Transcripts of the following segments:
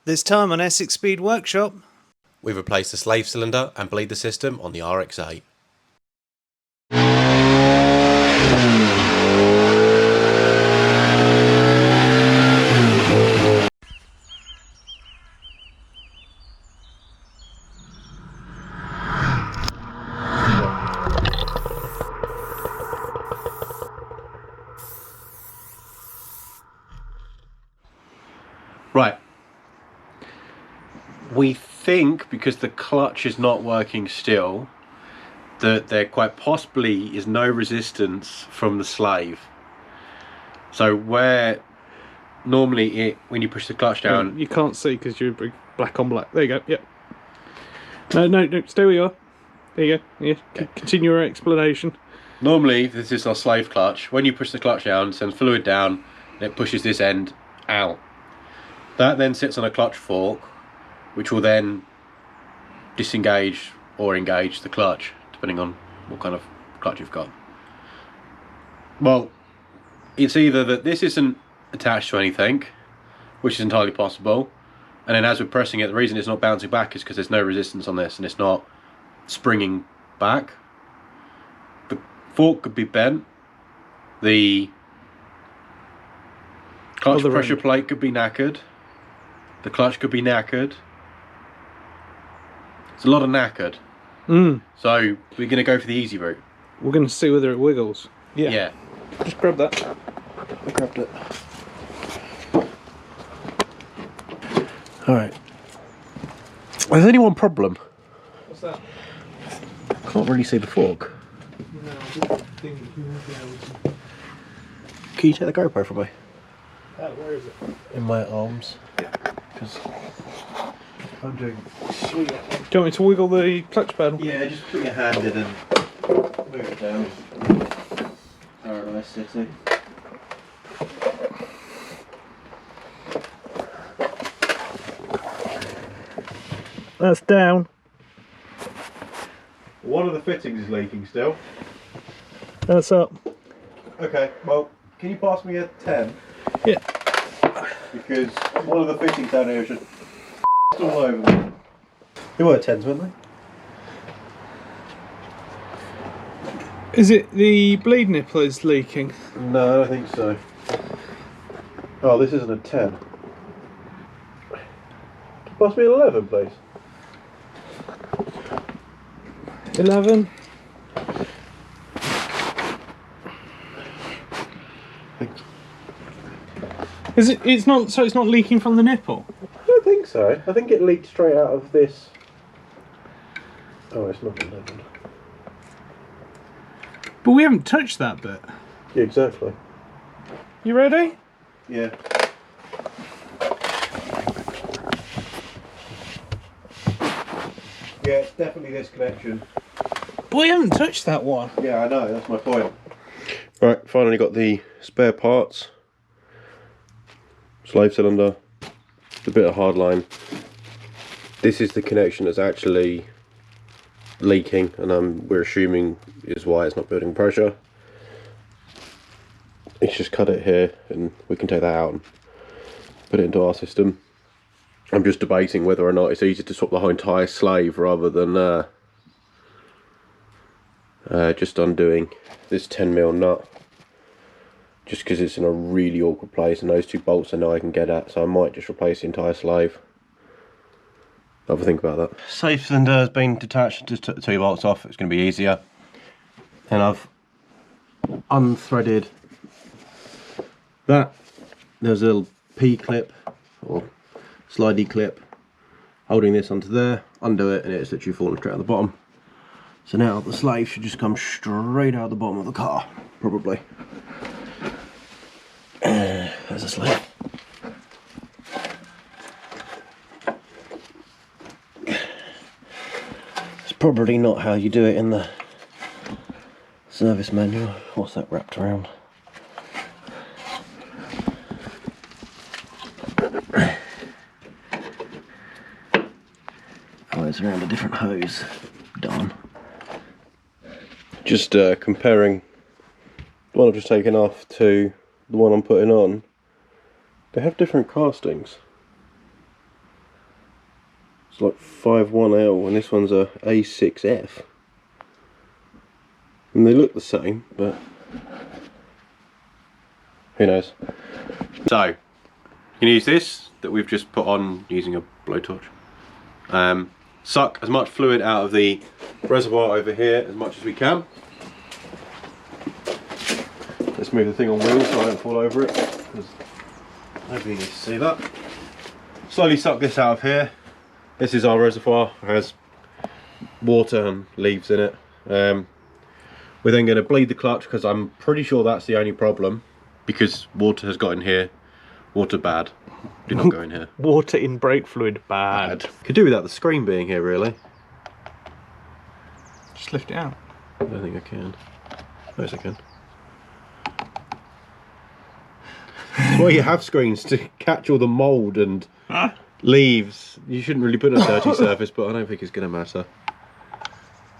This time on Essex Speed Workshop, we've replaced the slave cylinder and bleeder system on the RX8. Right, we think because the clutch is not working still that there quite possibly is no resistance from the slave. So where normally when you push the clutch down, you can't see because you're black on black. There you go. Yep. No, stay where you are. There you go. Yeah. Okay. Continue your explanation. Normally this is our slave clutch. When you push the clutch down, it sends fluid down and it pushes this end out. That then sits on a clutch fork, which will then disengage or engage the clutch, depending on what kind of clutch you've got. Well, it's either that this isn't attached to anything, which is entirely possible, and then as we're pressing it, the reason it's not bouncing back is because there's no resistance on this and it's not springing back. The fork could be bent, the clutch pressure plate could be knackered, the clutch could be knackered. It's a lot of knackered. So we're going to go for the easy route. We're going to see whether it wiggles. Yeah. Just grab that. I grabbed it. Alright. There's only one problem. What's that? I can't really see the fork. No, I didn't think you would be able to. Can you take the GoPro from me? Where is it? In my arms. Because I'm doing sweet. Do you want me to wiggle the clutch pedal? Yeah, just put your hand in and move it down. Paradise City. That's down. One of the fittings is leaking still. That's up. Okay, well, can you pass me a 10? Yeah. Because one of the fittings down here is just all over them. They were 10s, weren't they? Is it the bleed nipple is leaking? No, I don't think so. Oh, this isn't a 10. Pass me an 11, please. 11. Thanks. Is it? It's not. So it's not leaking from the nipple. I don't think so. I think it leaked straight out of this. Oh, it's not 11. But we haven't touched that bit. Yeah, exactly. You ready? Yeah. Yeah, it's definitely this connection. But we haven't touched that one. Yeah, I know, that's my point. Right, finally got the spare parts. Slave cylinder, a bit of hard line. This is the connection that's actually leaking, and we're assuming is why it's not building pressure. It's just cut it here and we can take that out and put it into our system. I'm just debating whether or not it's easier to swap the whole entire slave rather than just undoing this 10mm nut, just because it's in a really awkward place and those two bolts I know I can get at, so I might just replace the entire slave. Have a think about that. Slave cylinder has been detached, just took the two bolts off, it's going to be easier. And I've unthreaded that. There's a little P-clip or slidey clip holding this onto there, undo it, and it's literally falling straight out the bottom. So now the slave should just come straight out the bottom of the car, probably. There's a slave. It's probably not how you do it in the service manual. What's that wrapped around? Oh, it's around a different hose. Darn. Just comparing the one I've just taken off to the one I'm putting on. They have different castings. It's like 51L and this one's a A6F. And they look the same, but who knows. So, you can use this that we've just put on using a blowtorch. Suck as much fluid out of the reservoir over here as much as we can. Let's move the thing on wheels so I don't fall over it, because nobody needs to see that. Slowly suck this out of here. This is our reservoir, it has water and leaves in it. We're then going to bleed the clutch, because I'm pretty sure that's the only problem, because water has got in here. Water bad. Do not go in here. Water in brake fluid, bad. Could do without the screen being here, really. Just lift it out. I don't think I can. Yes, I can. That's why you have screens, to catch all the mould and leaves. You shouldn't really put it on a dirty surface, but I don't think it's going to matter.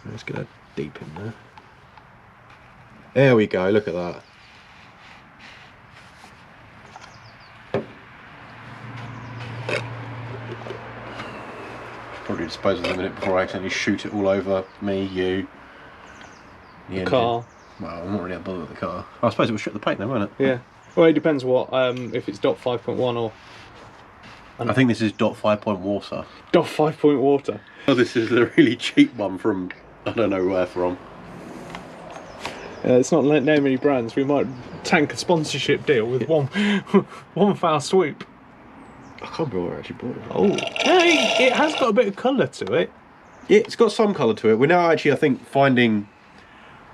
Let's get that deep in there. There we go, look at that. Probably dispose of it in a minute before I accidentally shoot it all over me, you, The car. Well, I'm not really that bothered with the car. I suppose it will strip the paint then, won't it? Yeah. Well, it depends what, if it's dot 5.1 or... I think this is dot 5 water. Dot 5 water. Oh, this is a really cheap one from, I don't know where from. It's not name any brands. We might tank a sponsorship deal with one foul swoop. I can't remember where I actually bought it. Oh, hey, it has got a bit of colour to it. Yeah, it's got some colour to it. We're now actually, I think, finding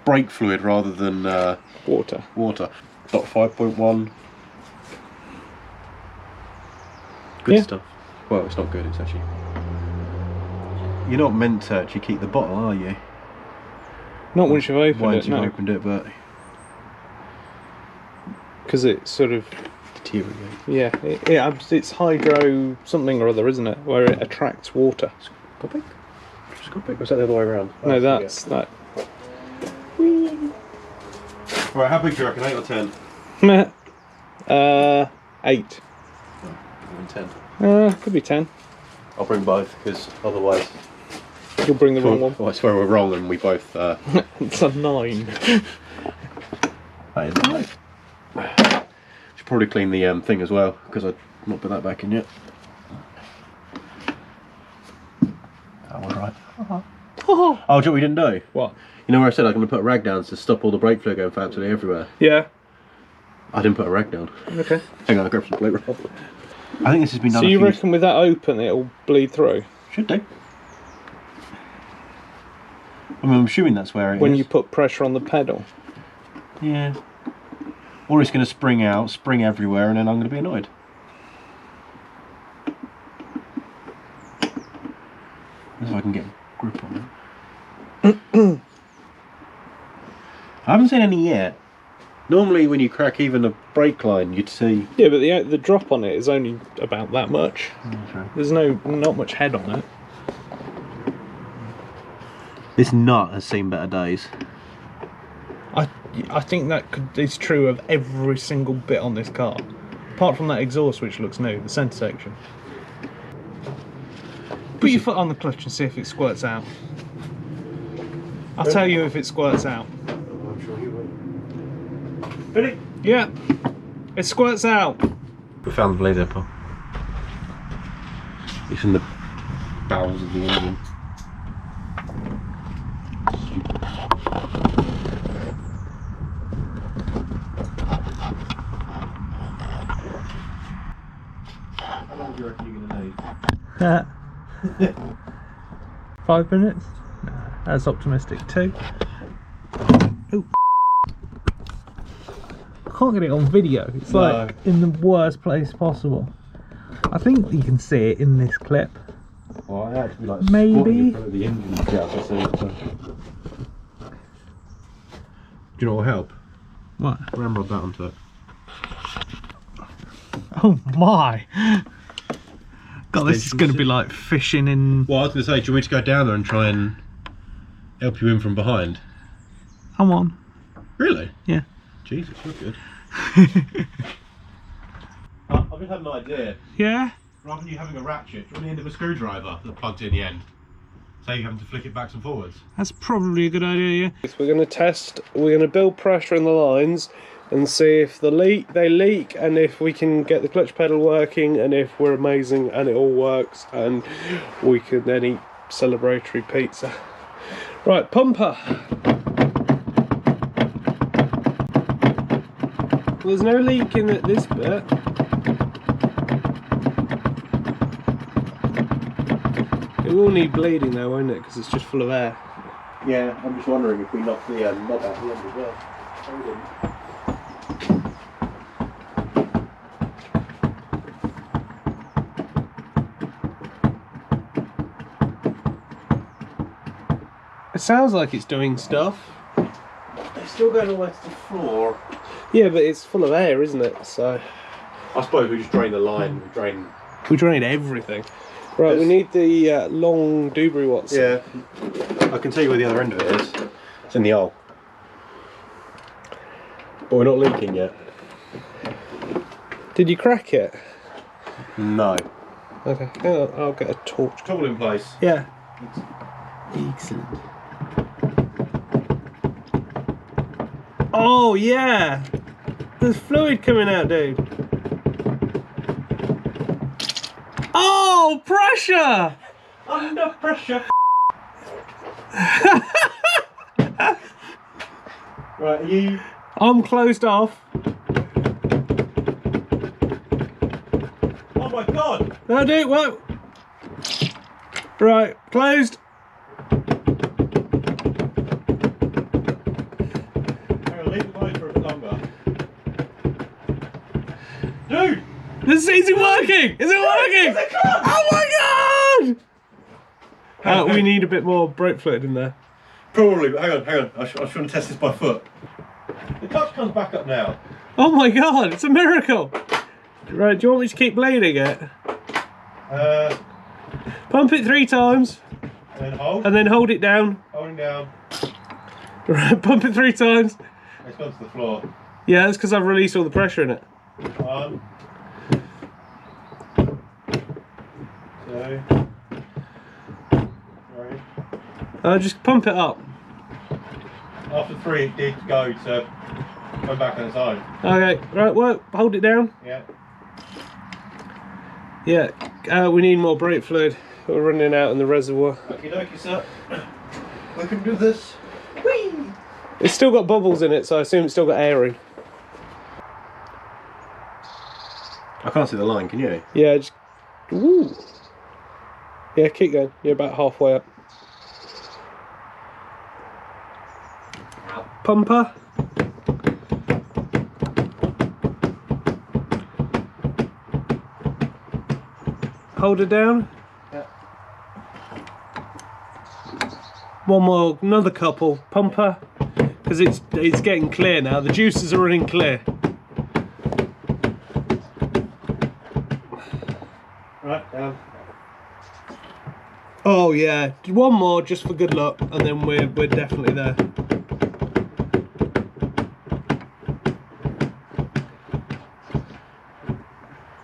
brake fluid rather than Water. Dot 5.1. Good stuff. Well, it's not good, it's actually... You're not meant to actually keep the bottle, are you? Not once you've opened Once it, you've no. opened it, but... Because it sort of... deteriorate. Yeah, it's hydro something or other, isn't it? Where it attracts water. Scopic? Scopic? Was that the other way around? No, that's that. Right, how big do you reckon? 8 or 10? 8. 10. Could be 10. I'll bring both, because otherwise... You'll bring the wrong one. Oh, I swear we're wrong and we both... It's a 9. That is nice. Should probably clean the thing as well, because I've not put that back in yet. That was right. Oh, do you know what we didn't do? What? You know where I said I was going to put a rag down to stop all the brake fluid going from absolutely everywhere? Yeah. I didn't put a rag down. Okay. Hang on, I'll grab some plate roll. I think this has been done So a you few... reckon with that open it'll bleed through? Should do. I mean, I'm assuming that's where it is. When you put pressure on the pedal? Yeah. Or it's going to spring out, spring everywhere, and then I'm going to be annoyed. If I can get a grip on it. I haven't seen any yet. Normally when you crack even a brake line, you'd see... Yeah, but the drop on it is only about that much. Okay. There's not much head on it. This nut has seen better days. I think that is true of every single bit on this car. Apart from that exhaust, which looks new, the centre section. Put your foot on the clutch and see if it squirts out. I'll tell you if it squirts out. I'm sure you will. Ready? Yeah, it squirts out. We found the blade zipper. It's in the bowels of the engine. How long do you reckon you're going to need? 5 minutes? No, that's optimistic too. Oh. I can't get it on video. It's like in the worst place possible. I think you can see it in this clip. Well, I had to be like Maybe. squatting in front of the engine to be able to see it. So. Do you know what will help? What? Ramrod that onto it. Oh my! God, this is going to be like fishing in... Well, I was going to say, do you want me to go down there and try and help you in from behind? Come on. Really? Yeah. Jesus, you're good. I've just had an idea. Yeah? rather than you having a ratchet, do you want the end of a screwdriver that plugs in the end? So you having to flick it backs and forwards. That's probably a good idea, yeah. We're going to test, we're going to build pressure in the lines and see if they leak, and if we can get the clutch pedal working, and if we're amazing and it all works, and we can then eat celebratory pizza. Right, pumper. There's no leak in this bit. It will need bleeding though, won't it? Because it's just full of air. Yeah, I'm just wondering if we knock the knob out the end as well. It sounds like it's doing stuff. It's still going all the way to the floor. Yeah, but it's full of air, isn't it? So I suppose we just drain the line, we drained everything. Right, we need the long Dewberry Watson. Yeah. I can tell you where the other end of it is. It's in the hole. But we're not leaking yet. Did you crack it? No. Okay, hang on, I'll get a torch. Tool in place. Yeah. Excellent. Oh yeah! There's fluid coming out, dude. Oh, pressure! Under pressure. Right, are you... I'm closed off. Oh my god! No, dude, whoa! Right, closed. Leave the line for a bit longer. Dude! Is it working? Is it working? Oh my god! We need a bit more brake fluid in there. Probably, but hang on. I was trying to test this by foot. The clutch comes back up now. Oh my god, it's a miracle! Right, do you want me to keep bleeding it? Pump it 3 times. And then hold. And then hold it down. Holding down. Right, pump it 3 times. It's gone to the floor. Yeah, that's because I've released all the pressure in it. 1, 2, 3. Just pump it up. After 3, it did go to come back on its own. Okay, right, well, hold it down. Yeah. Yeah, we need more brake fluid. We're running out in the reservoir. Okie dokie, sir. We can do this. Whee! It's still got bubbles in it, so I assume it's still got air in. I can't see the line, can you? Yeah, just... Ooh. Yeah, keep going. You're about halfway up. Pumper. Hold it down. Yeah. One more, another couple. Pumper, because it's getting clear now. The juices are running clear. Right, down. Oh yeah, one more just for good luck, and then we're definitely there.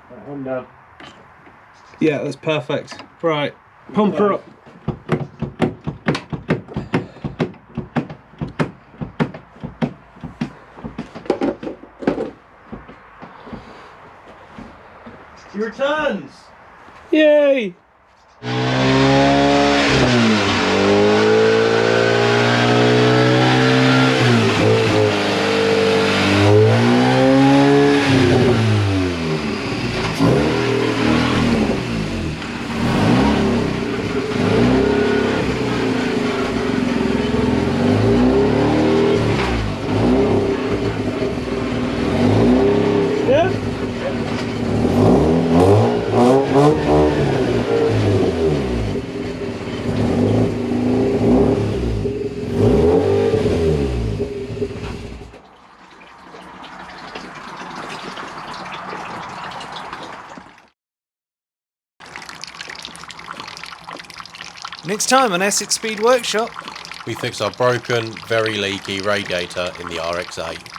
Right, one down. Yeah, that's perfect. Right, pump her up. He returns! Yay! Next time on Essex Speed Workshop. We fix our broken, very leaky radiator in the RX8.